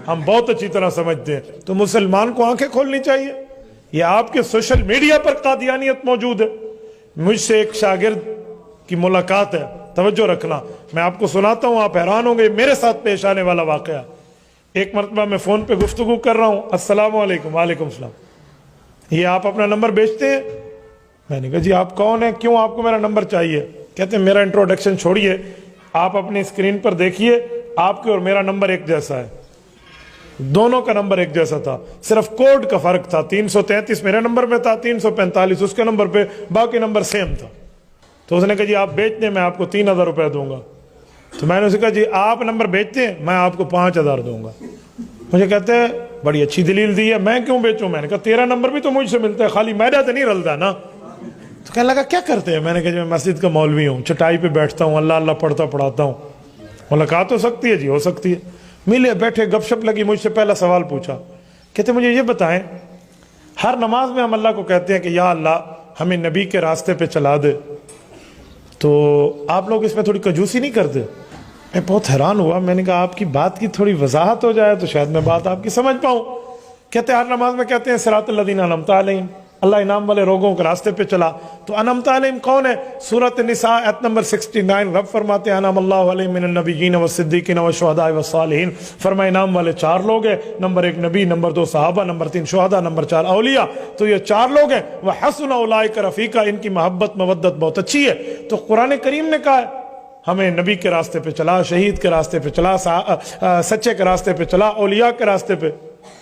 ہم بہت اچھی طرح سمجھتے ہیں. تو مسلمان کو آنکھیں کھولنی چاہیے. یہ آپ کے سوشل میڈیا پر قادیانیت موجود ہے. مجھ سے ایک شاگرد کی ملاقات ہے, توجہ رکھنا, میں آپ کو سناتا ہوں, آپ حیران ہوں گے. میرے ساتھ پیش آنے والا واقعہ. ایک مرتبہ میں فون پہ گفتگو کر رہا ہوں, السلام علیکم. وعلیکم السلام. یہ آپ اپنا نمبر بیچتے ہیں؟ میں نے کہا جی آپ کون ہیں, کیوں آپ کو میرا نمبر چاہیے؟ کہتے ہیں میرا انٹروڈکشن چھوڑیے, آپ اپنی اسکرین پر دیکھیے, آپ کے اور میرا نمبر ایک جیسا ہے. دونوں کا نمبر ایک جیسا تھا, صرف کوڈ کا فرق تھا. 333 میرے نمبر میں تھا, 345 اس کے نمبر پہ, باقی نمبر سیم تھا. تو اس نے کہا جی آپ بیچ دیں, میں آپ کو 3000 روپے دوں گا. تو میں نے اسے کہا جی آپ نمبر بیچتے ہیں, میں آپ کو 5000 دوں گا. مجھے کہتے ہیں بڑی اچھی دلیل دی ہے, میں کیوں بیچوں؟ میں نے کہا تیرا نمبر بھی تو مجھ سے ملتا ہے, خالی میرا تو نہیں رلتا نا. تو کہنے لگا کیا کرتے ہیں؟ میں نے کہا جی میں مسجد کا مولوی ہوں, چٹائی پہ بیٹھتا ہوں, اللہ اللہ پڑھتا پڑھاتا ہوں. ملاقات ہو سکتی ہے؟ جی ہو سکتی ہے. ملے, بیٹھے, گپ شپ لگی. مجھ سے پہلا سوال پوچھا, کہتے مجھے یہ بتائیں, ہر نماز میں ہم اللہ کو کہتے ہیں کہ یا اللہ ہمیں نبی کے راستے پہ چلا دے, تو آپ لوگ اس میں تھوڑی کنجوسی نہیں کرتے؟ میں بہت حیران ہوا. میں نے کہا آپ کی بات کی تھوڑی وضاحت ہو جائے تو شاید میں بات آپ کی سمجھ پاؤں. کہتے ہر نماز میں کہتے ہیں صراط الذین انعمت علیہم, اللہ انعام والے لوگوں کے راستے پہ چلا. تو انعمت علیہم کون ہے؟ سورۃ النساء آیت نمبر 69, رب فرماتے ہیں انعم اللہ علیہم من النبیین والصدیقین والشہداء والصالحین. فرمایا انعام والے 4 لوگ ہیں, نمبر 1 نبی, نمبر 2 صحابہ, نمبر 3 شہداء, نمبر 4 اولیاء. تو یہ 4 لوگ ہیں. وحسن اولئک رفیقا, ان کی محبت مودت بہت اچھی ہے. تو قرآن کریم نے کہا ہے ہمیں نبی کے راستے پہ چلا, شہید کے راستے پہ چلا, سچے کے راستے پہ چلا, اولیاء کے راستے پہ.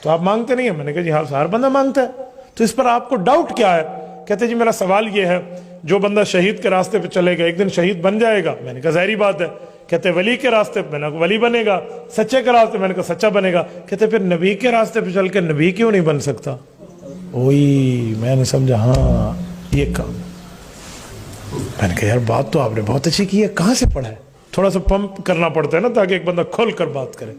تو آپ مانگتے نہیں ہیں؟ میں نے کہا جی ہاں ہر بندہ مانگتا ہے. تو اس پر آپ کو ڈاؤٹ کیا ہے؟ کہتے جی میرا سوال یہ ہے, جو بندہ شہید کے راستے پہ چلے گا ایک دن شہید بن جائے گا. میں نے کہا ظاہری بات ہے. کہتے ولی کے راستے پہ, میں نے کہا ولی بنے گا. سچے کے راستے, میں نے کہا سچا بنے گا. کہتے پھر نبی کے راستے پہ چل کے نبی کیوں نہیں بن سکتا؟ وہی میں نے سمجھا, ہاں یہ کام. میں نے کہا یار بات تو آپ نے بہت اچھی کی ہے, کہاں سے پڑھا ہے؟ تھوڑا سا پمپ کرنا پڑتا ہے نا تاکہ ایک بندہ کھول کر بات کرے.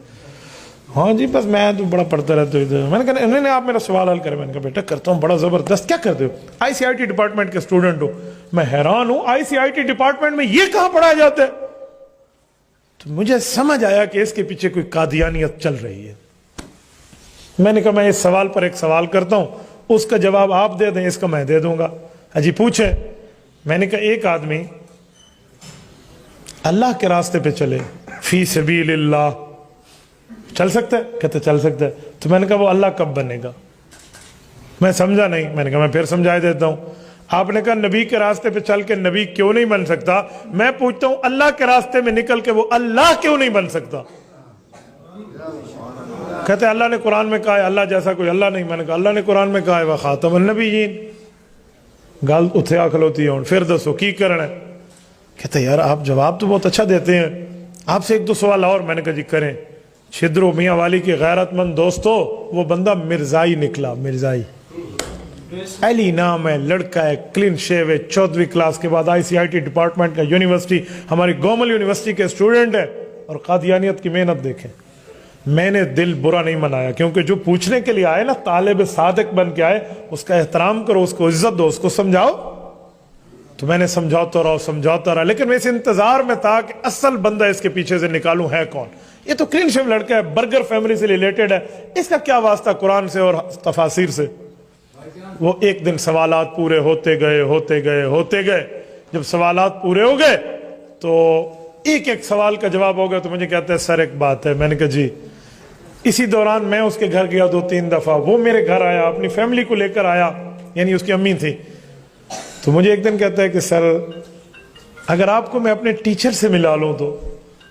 ہاں جی بس میں تو بڑا پڑھتا رہتا ہوں. میں نے کہا انہوں نے آپ میرا سوال حل کرے. میں نے کہا بیٹا کرتا ہوں, بڑا زبردست. کیا کرتے ہو؟ آئی سی آئی ٹی ڈپارٹمنٹ کے اسٹوڈنٹ ہو. میں حیران ہوں, آئی سی آئی ٹی ڈپارٹمنٹ میں یہ کہاں پڑھایا جاتا ہے؟ تو مجھے سمجھ آیا کہ اس کے پیچھے کوئی قادیانیت چل رہی ہے. میں نے کہا میں اس سوال پر ایک سوال کرتا ہوں, اس کا جواب آپ دے دیں, اس کا میں دے دوں گا. جی پوچھیں. میں نے کہا ایک آدمی اللہ کے راستے پہ چلے, فی سبیل اللہ, چل سکتا ہے؟ کہتے چل سکتا ہے. تو میں نے کہا وہ اللہ کب بنے گا؟ میں سمجھا نہیں. میں نے کہا میں پھر سمجھا دیتا ہوں. آپ نے کہا نبی کے راستے پہ چل کے نبی کیوں نہیں بن سکتا؟ میں پوچھتا ہوں اللہ کے راستے میں نکل کے وہ اللہ کیوں نہیں بن سکتا؟ کہتے اللہ نے قرآن میں کہا ہے اللہ جیسا کوئی اللہ نہیں. میں نے کہا اللہ نے قرآن میں کہا ہے وخاتم النبیین. گل اتھیا کھلوتی ہے. پھر دسو کی کرنا ہے؟ کہتے یار آپ جواب تو بہت اچھا دیتے ہیں, آپ سے 1-2 سوال اور. میں نے کہا جی کریں. چھدرو میاں والی کے غیرت مند دوستو, وہ بندہ مرزائی نکلا. مرزائی علی نام ہے, لڑکا ہے, کلین شیو ہے, 14ویں کلاس کے بعد آئی سی آئی ٹی ڈپارٹمنٹ کا یونیورسٹی, ہماری گومل یونیورسٹی کے اسٹوڈنٹ ہے. اور قادیانیت کی محنت دیکھیں. میں نے دل برا نہیں منایا, کیونکہ جو پوچھنے کے لیے آئے نا, طالب صادق بن کے آئے, اس کا احترام کرو, اس کو عزت دو, اس کو سمجھاؤ. تو میں نے سمجھاتا رہا, لیکن میں اس انتظار میں تھا کہ اصل بندہ اس کے پیچھے سے نکالوں ہے کون. یہ تو کلین شیو لڑکا ہے, برگر فیملی سے ریلیٹڈ ہے, اس کا کیا واسطہ قرآن سے اور تفاسیر سے؟ وہ ایک دن سوالات پورے ہوتے گئے. جب سوالات پورے ہو گئے تو ایک سوال کا جواب ہو گیا. تو مجھے کہتا ہے سر ایک بات ہے. میں نے کہا جی. اسی دوران میں اس کے گھر گیا 2-3 دفعہ, وہ میرے گھر آیا, اپنی فیملی کو لے کر آیا, یعنی اس کی امی تھی. تو مجھے ایک دن کہتا ہے کہ سر اگر آپ کو میں اپنے ٹیچر سے ملا لوں تو.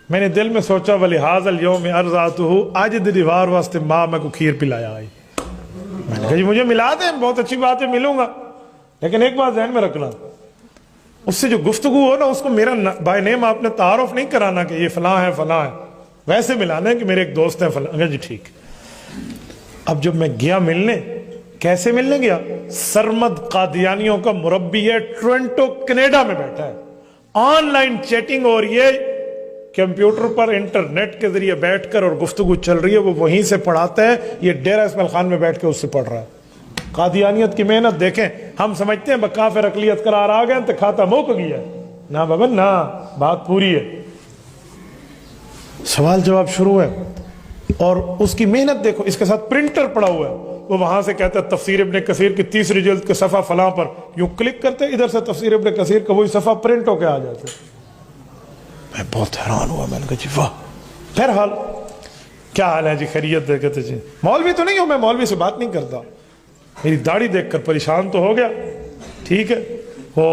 میں نے دل میں سوچا وَلِهَذَا الْيَوْمِ أَرْزَاتُهُ, آج دیوار واسطے ماں میں کو کھیر پلایا آئی. میں نے کہا جی مجھے ملا دیں, بہت اچھی بات ہے, ملوں گا. لیکن ایک بات ذہن میں رکھنا, اس سے جو گفتگو ہو نا, اس کو میرا بائی نیم آپ نے تعارف نہیں کرانا کہ یہ فلاں ہے فلاں ہے, ویسے ملانا ہے کہ میرے ایک دوست ہیں فلاں. جی ٹھیک. اب جب میں گیا ملنے, کیسے ملنے گیا؟ سرمد قادیانیوں کا مربی ہے, ٹورنٹو کینیڈا میں بیٹھا ہے, آن لائن چیٹنگ ہو رہی ہے, کمپیوٹر پر انٹرنیٹ کے ذریعے بیٹھ کر اور گفتگو چل رہی ہے. وہ وہیں سے پڑھاتا ہے, یہ ڈیرہ اسماعیل خان میں بیٹھ کے اس سے پڑھ رہا ہے. قادیانیت کی محنت دیکھیں. ہم سمجھتے ہیں بکافر اقلیت قرار آ گئے تو کھاتا موک گیا. نہ بابا نہ, بات پوری ہے. سوال جواب شروع ہے. اور اس کی محنت دیکھو، اس کے ساتھ پرنٹر پڑا ہوا ہے، وہ وہاں سے کہتا ہے تفسیر ابن کثیر کی 30 جلد کے صفحہ فلاں پر یوں کلک کرتے، ادھر سے تفسیر ابن کثیر کا وہی صفحہ پرنٹ ہو کے آ جاتے. میں بہت حیران ہوا، میں نے کہا جی واہ. بہرحال کیا حال ہے جی؟ خیریت ہے؟ کہتے جی مولوی تو نہیں ہوں میں، مولوی سے بات نہیں کرتا. میری داڑھی دیکھ کر پریشان تو ہو گیا. ٹھیک ہے، وہ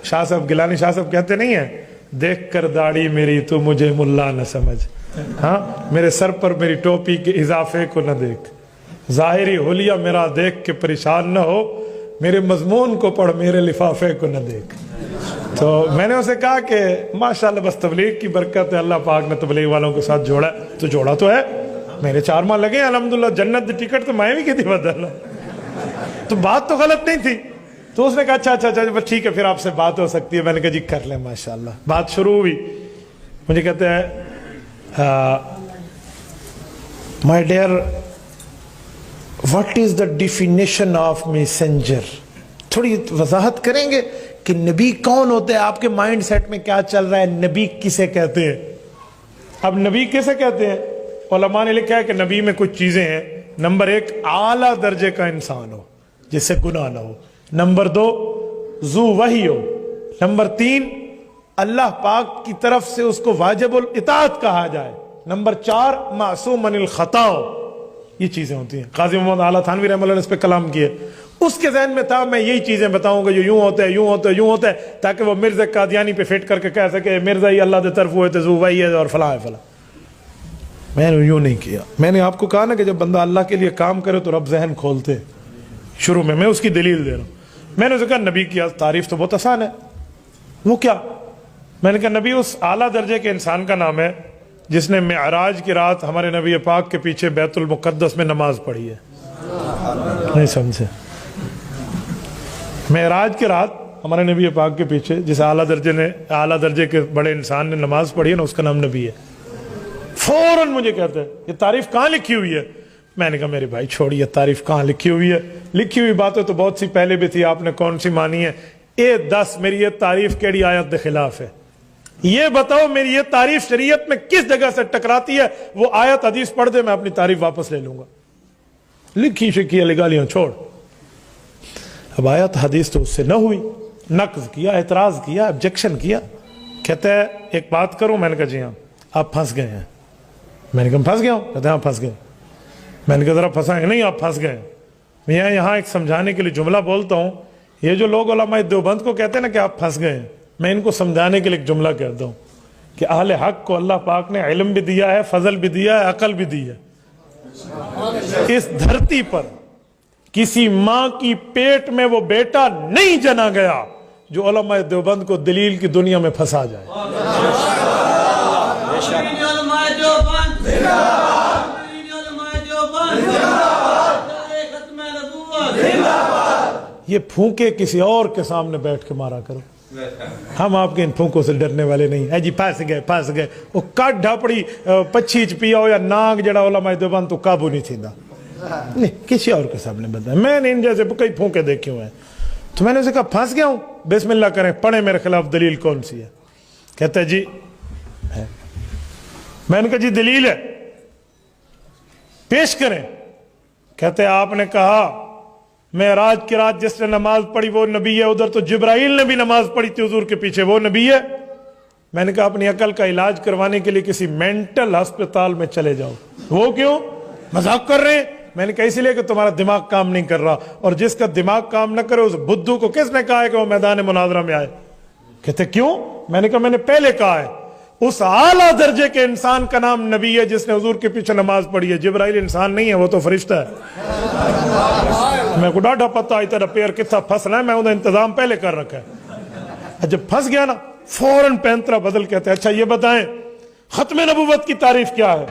شاہ صاحب گیلانی شاہ صاحب کہتے نہیں ہیں، دیکھ کر داڑھی میری تو مجھے ملا نہ سمجھ، ہاں میرے سر پر میری ٹوپی کے اضافے کو نہ دیکھ، ظاہری حلیہ میرا دیکھ کے پریشان نہ ہو، میرے مضمون کو پڑھ میرے لفافے کو نہ دیکھ. تو میں نے اسے کہا کہ ماشاءاللہ بس تبلیغ کی برکت ہے، اللہ پاک نے تبلیغ والوں کے ساتھ جوڑا ہے. تو جوڑا تو ہے، میرے 4 ماہ لگے الحمدللہ، جنت دی ٹکٹ تو میں بھی کی تھی بدل. تو بات تو غلط نہیں تھی. تو اس نے کہا اچھا بس ٹھیک ہے پھر آپ سے بات ہو سکتی ہے. میں نے کہا جی کر لیں. ماشاءاللہ بات شروع ہوئی. مجھے کہتے ہیں my dear what is the definition of messenger? تھوڑی وضاحت کریں گے کہ نبی کون ہوتے ہیں؟ آپ کے مائنڈ سیٹ میں کیا چل رہا ہے؟ نبی کسے کہتے ہیں؟ اب نبی کسے کہتے ہیں؟ علماء نے لکھا ہے کہ نبی میں کچھ چیزیں ہیں. نمبر 1 اعلیٰ درجے کا انسان ہو جس سے گناہ نہ ہو. نمبر 2 ذو وحی ہو. نمبر 3 اللہ پاک کی طرف سے اس کو واجب الاطاعت کہا جائے. نمبر 4 معصوم عن الخطا ہو. یہ چیزیں ہوتی ہیں. قاضی محمد اعلیٰ تھانوی رحمہ اللہ نے اس پہ کلام کیے. اس کے ذہن میں تھا میں یہی چیزیں بتاؤں گا جو یوں ہوتا ہے یوں ہوتا ہے یوں ہوتا ہے، تاکہ وہ مرزا قادیانی پہ فٹ کر کے کہہ سکے مرزا ہی اللہ دے طرف ہوئے تھے، ذو وحی ہے اور فلاں ہے فلاں. میں نے یوں نہیں کیا. میں نے آپ کو کہا نا کہ جب بندہ اللہ کے لیے کام کرے تو رب ذہن کھولتے. شروع میں اس کی دلیل دے رہا ہوں. میں نے اسے کہا نبی کی تعریف تو بہت آسان ہے. وہ کیا؟ میں نے کہا نبی اس اعلیٰ درجے کے انسان کا نام ہے جس نے معراج کی رات ہمارے نبی پاک کے پیچھے بیت المقدس میں نماز پڑھی ہے. نہیں سمجھے؟ معراج کی رات ہمارے نبی پاک کے پیچھے جس اعلیٰ درجے کے بڑے انسان نے نماز پڑھی ہے نا، اس کا نام نبی ہے. فوراً مجھے کہتے ہیں یہ تعریف کہاں لکھی ہوئی ہے؟ میں نے کہا میرے بھائی چھوڑیے تعریف کہاں لکھی ہوئی ہے. لکھی ہوئی باتیں تو بہت سی پہلے بھی تھی، آپ نے کون سی مانی ہے؟ دس میری یہ تعریف کیڑی آیت کے خلاف ہے؟ یہ بتاؤ میری یہ تعریف شریعت میں کس جگہ سے ٹکراتی ہے؟ وہ آیت حدیث پڑھ دے، میں اپنی تعریف واپس لے لوں گا. لکھی شکی لگالیاں چھوڑ. اب آیت حدیث تو اس سے نہ ہوئی، نقض کیا، اعتراض کیا، آبجیکشن کیا. کہتا ہے ایک بات کروں؟ میں نے کہا جی ہاں. آپ پھنس گئے ہیں. میں نے کہا پھنس گیا ہوں؟ کہتے ہیں ہاں پھنس گئے. میں نے کہا ذرا پھنسائیں. نہیں آپ پھنس گئے. میں یہاں ایک سمجھانے کے لیے جملہ بولتا ہوں. یہ جو لوگ علماء دیوبند کو کہتے ہیں نا کہ آپ پھنس گئے ہیں، میں ان کو سمجھانے کے لیے ایک جملہ کہتا ہوں کہ اہل حق کو اللہ پاک نے علم بھی دیا ہے، فضل بھی دیا ہے، عقل بھی دی ہے. اس دھرتی پر کسی ماں کی پیٹ میں وہ بیٹا نہیں جنا گیا جو علماء دیوبند کو دلیل کی دنیا میں پھنسا جائے. یہ پھونکے کسی اور کے سامنے بیٹھ کے مارا کرو. ہم آپ کے ان پھونکوں سے ڈرنے والے نہیں. ہے جی پھنس گئے. وہ کٹ ڈھاپڑی پچھیچ پیا ہو یا ناگ جڑا علماء دیوبند تو قابو نہیں تھیندا. نہیں کسی اور کے سامنے بتایا. میں نے ان جیسے کئی پھونکے دیکھے ہوئے ہیں. تو میں نے اسے کہا پھنس گیا ہوں، بسم اللہ کریں، پڑھیں میرے خلاف دلیل کون سی ہے. کہتا ہے جی ہے. میں نے کہا جی دلیل ہے پیش کریں. کہتے ہیں آپ نے کہا معراج کی رات جس نے نماز پڑھی وہ نبی ہے. ادھر تو جبرائیل نے بھی نماز پڑھی تھی حضور کے پیچھے، وہ نبی ہے. میں نے کہا اپنی عقل کا علاج کروانے کے لیے کسی مینٹل ہسپتال میں چلے جاؤ. وہ کیوں؟ مذاق کر رہے ہیں. میں نے کہا اسی لیے کہ تمہارا دماغ کام نہیں کر رہا، اور جس کا دماغ کام نہ کرے اس بدھو کو کس نے کہا ہے کہ وہ میدان مناظرہ میں آئے؟ کہتے کیوں؟ میں نے کہا میں نے پہلے کہا ہے اس اعلیٰ درجے کے انسان کا نام نبی ہے جس نے حضور کے پیچھے نماز پڑھی ہے. جبرائیل انسان نہیں ہے، وہ تو فرشتہ ہے. میں کو ڈاٹا پتا ہے تیرا پیر کتنا پھنسنا ہے، میں انہیں انتظام پہلے کر رکھا ہے. جب پھنس گیا نا فوراً پینترا بدل کہتے ہیں اچھا یہ بتائیں ختم نبوت کی تعریف کیا ہے؟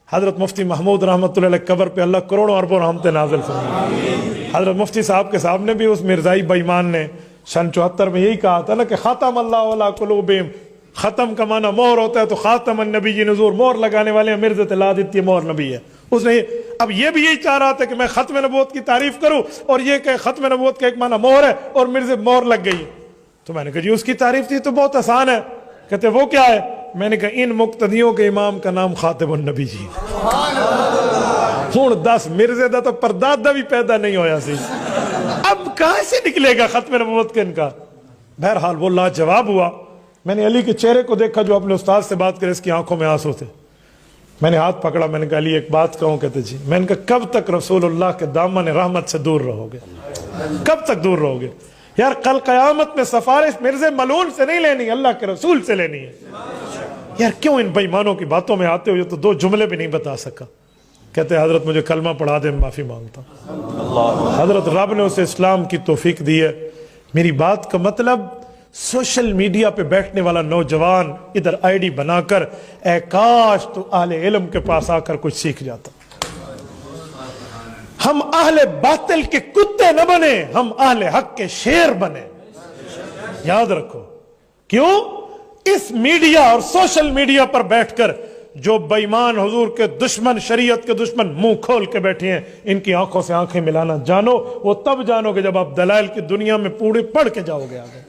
حضرت مفتی محمود رحمۃ اللہ علیہ قبر پہ اللہ کروڑوں اربوں رحمتیں نازل فرمائے. حضرت مفتی صاحب کے سامنے بھی اس مرزائی بےایمان نے سن 74 میں یہی کہا تھا نا کہ ختم اللہ علی قلوبہم. ختم کا معنی مہر ہوتا ہے، تو خاتم النبی نزور مہر لگانے والے مرزا لا دیتی ہے مہر نبی ہے. اس نے اب یہ بھی یہی چاہ رہا تھا کہ میں ختم نبوت کی تعریف کروں اور یہ کہ ختم نبوت کا ایک معنی مہر ہے اور مرزا مہر لگ گئی. تو میں نے کہا جی اس کی تعریف تھی تو بہت آسان ہے. کہتے وہ کیا ہے؟ میں نے کہا ان مقتدیوں کے امام کا نام خاتم النبی جی ہوں دس مرزے دا تو پردادا بھی پیدا نہیں ہویا سی اب کہاں سے نکلے گا ختم نبوت کے ان کا. بہرحال وہ لاجواب ہوا. میں نے علی کے چہرے کو دیکھا جو اپنے استاد سے بات کرے, اس کی آنکھوں میں آنسو تھے. میں نے ہاتھ پکڑا, میں نے کہا علی ایک بات کہوں. کہتے جی. میں نے کہا کب تک رسول اللہ کے دامن رحمت سے دور رہو گے, کب تک دور رہو گے؟ یار کل قیامت میں سفارش مرزے ملعون سے نہیں لینی, اللہ کے رسول سے لینی ہے. یار کیوں ان بے ایمانوں کی باتوں میں آتے ہو؟ یہ تو 2 جملے بھی نہیں بتا سکا. کہتے ہیں حضرت مجھے کلمہ پڑھا دے, میں معافی مانگتا ہوں. حضرت رب نے اسے اسلام کی توفیق دی ہے. میری بات کا مطلب سوشل میڈیا پہ بیٹھنے والا نوجوان ادھر آئی ڈی بنا کر اے کاش تو اہل علم کے پاس آ کر کچھ سیکھ جاتا. ہم اہل باطل کے کتے نہ بنے, ہم اہل حق کے شیر بنے. یاد رکھو. کیوں؟ اس میڈیا اور سوشل میڈیا پر بیٹھ کر جو بے ایمان حضور کے دشمن, شریعت کے دشمن منہ کھول کے بیٹھے ہیں, ان کی آنکھوں سے آنکھیں ملانا جانو. وہ تب جانو کہ جب آپ دلائل کی دنیا میں پوڑے پڑھ کے جاؤ گے آگے.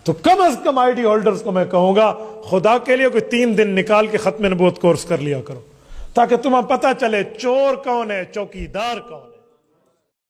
تو کم از کم آئی ڈی ہولڈرز کو میں کہوں گا خدا کے لیے کوئی 3 دن نکال کے ختم نبوت کورس کر لیا کرو, تاکہ تمہیں پتہ چلے چور کون ہے, چوکیدار کون ہے.